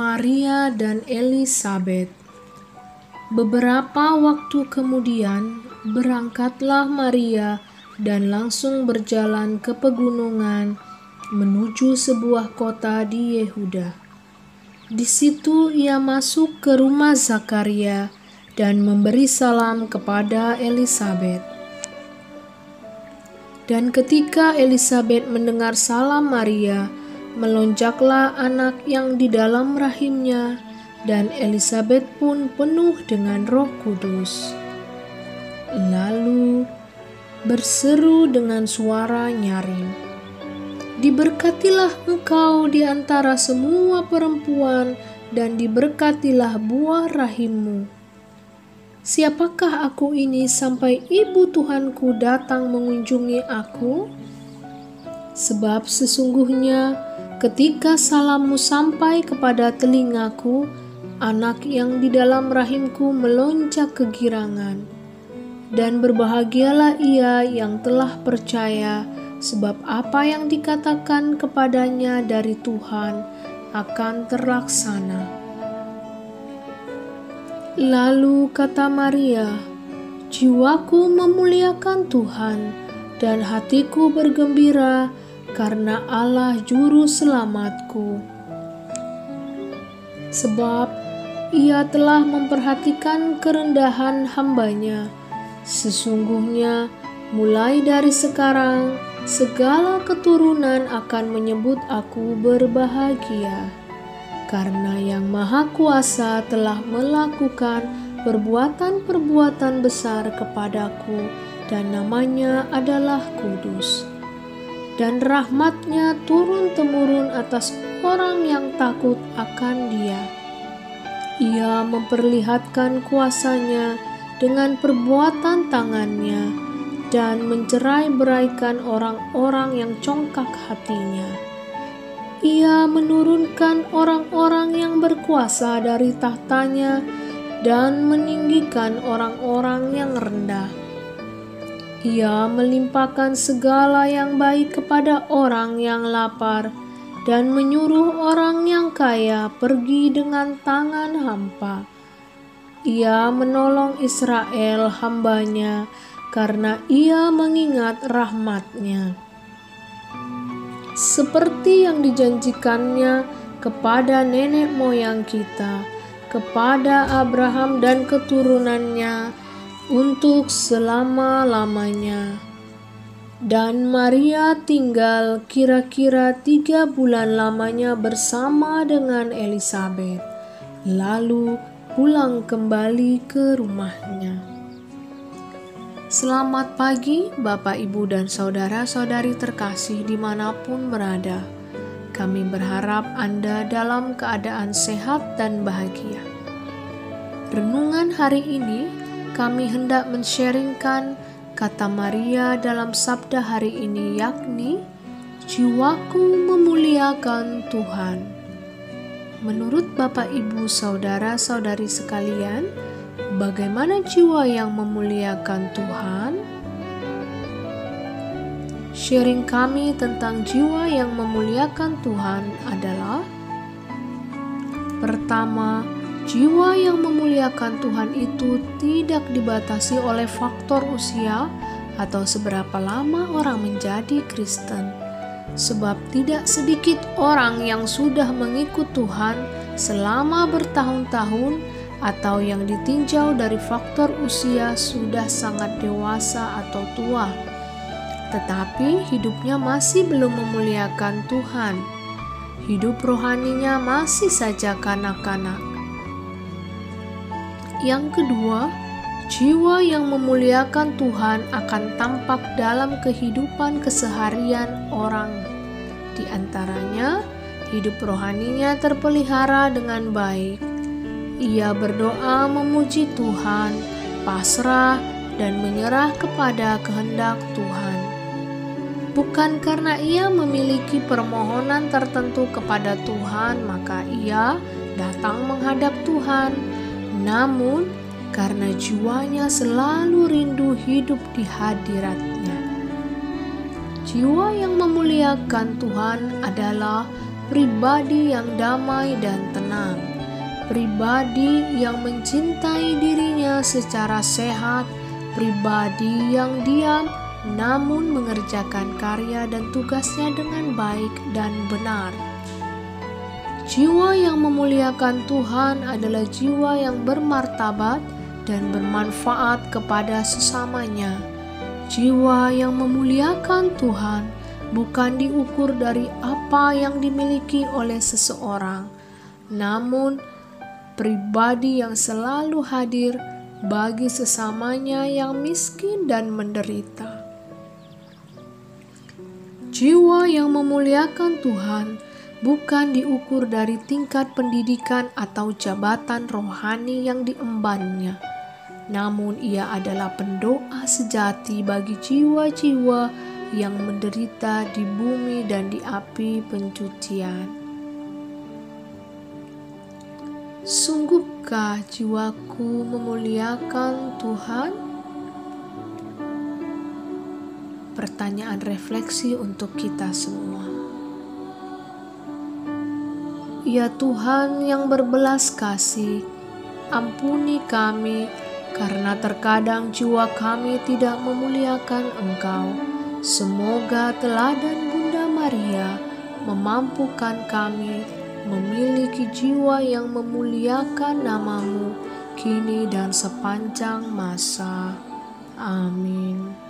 Maria dan Elisabet. Beberapa waktu kemudian, berangkatlah Maria dan langsung berjalan ke pegunungan menuju sebuah kota di Yehuda. Di situ ia masuk ke rumah Zakaria dan memberi salam kepada Elisabet. Dan ketika Elisabet mendengar salam Maria, melonjaklah anak yang di dalam rahimnya, dan Elisabet pun penuh dengan Roh Kudus. Lalu berseru dengan suara nyaring, "Diberkatilah engkau di antara semua perempuan, dan diberkatilah buah rahimmu. Siapakah aku ini sampai ibu Tuhanku datang mengunjungi aku? Sebab sesungguhnya ketika salammu sampai kepada telingaku, anak yang di dalam rahimku melonjak kegirangan. Dan berbahagialah ia yang telah percaya, sebab apa yang dikatakan kepadanya dari Tuhan akan terlaksana." Lalu kata Maria, "Jiwaku memuliakan Tuhan, dan hatiku bergembira karena Allah Juru Selamatku. Sebab Ia telah memperhatikan kerendahan hamba-Nya. Sesungguhnya mulai dari sekarang segala keturunan akan menyebut aku berbahagia, karena Yang Maha Kuasa telah melakukan perbuatan-perbuatan besar kepadaku, dan namanya adalah kudus. Dan rahmat-Nya turun-temurun atas orang yang takut akan Dia. Ia memperlihatkan kuasa-Nya dengan perbuatan tangan-Nya, dan mencerai-beraikan orang-orang yang congkak hatinya. Ia menurunkan orang-orang yang berkuasa dari tahtanya, dan meninggikan orang-orang yang rendah. Ia melimpahkan segala yang baik kepada orang yang lapar, dan menyuruh orang yang kaya pergi dengan tangan hampa. Ia menolong Israel hamba-Nya, karena Ia mengingat rahmat-Nya, seperti yang dijanjikannya kepada nenek moyang kita, kepada Abraham dan keturunannya, untuk selama-lamanya." Dan Maria tinggal kira-kira 3 bulan lamanya bersama dengan Elisabet, lalu pulang kembali ke rumahnya. Selamat pagi Bapak, Ibu, dan saudara-saudari terkasih dimanapun berada. Kami berharap Anda dalam keadaan sehat dan bahagia. Renungan hari ini kami hendak men-sharingkan kata Maria dalam sabda hari ini, yakni "Jiwaku memuliakan Tuhan." Menurut Bapak, Ibu, saudara-saudari sekalian, bagaimana jiwa yang memuliakan Tuhan? Sharing kami tentang jiwa yang memuliakan Tuhan adalah: pertama, jiwa yang memuliakan Tuhan itu tidak dibatasi oleh faktor usia atau seberapa lama orang menjadi Kristen. Sebab tidak sedikit orang yang sudah mengikut Tuhan selama bertahun-tahun, atau yang ditinjau dari faktor usia sudah sangat dewasa atau tua, tetapi hidupnya masih belum memuliakan Tuhan. Hidup rohaninya masih saja kanak-kanak. Yang kedua, jiwa yang memuliakan Tuhan akan tampak dalam kehidupan keseharian orang. Di antaranya, hidup rohaninya terpelihara dengan baik. Ia berdoa memuji Tuhan, pasrah, dan menyerah kepada kehendak Tuhan. Bukan karena ia memiliki permohonan tertentu kepada Tuhan, maka ia datang menghadap Tuhan, namun karena jiwanya selalu rindu hidup di hadirat-Nya. Jiwa yang memuliakan Tuhan adalah pribadi yang damai dan tenang, pribadi yang mencintai dirinya secara sehat, pribadi yang diam namun mengerjakan karya dan tugasnya dengan baik dan benar. Jiwa yang memuliakan Tuhan adalah jiwa yang bermartabat dan bermanfaat kepada sesamanya. Jiwa yang memuliakan Tuhan bukan diukur dari apa yang dimiliki oleh seseorang, namun pribadi yang selalu hadir bagi sesamanya yang miskin dan menderita. Jiwa yang memuliakan Tuhan bukan diukur dari tingkat pendidikan atau jabatan rohani yang diembannya, namun ia adalah pendoa sejati bagi jiwa-jiwa yang menderita di bumi dan di api pencucian. Sungguhkah jiwaku memuliakan Tuhan? Pertanyaan refleksi untuk kita semua. Ya Tuhan yang berbelas kasih, ampuni kami karena terkadang jiwa kami tidak memuliakan Engkau. Semoga teladan Bunda Maria memampukan kami memiliki jiwa yang memuliakan nama-Mu kini dan sepanjang masa. Amin.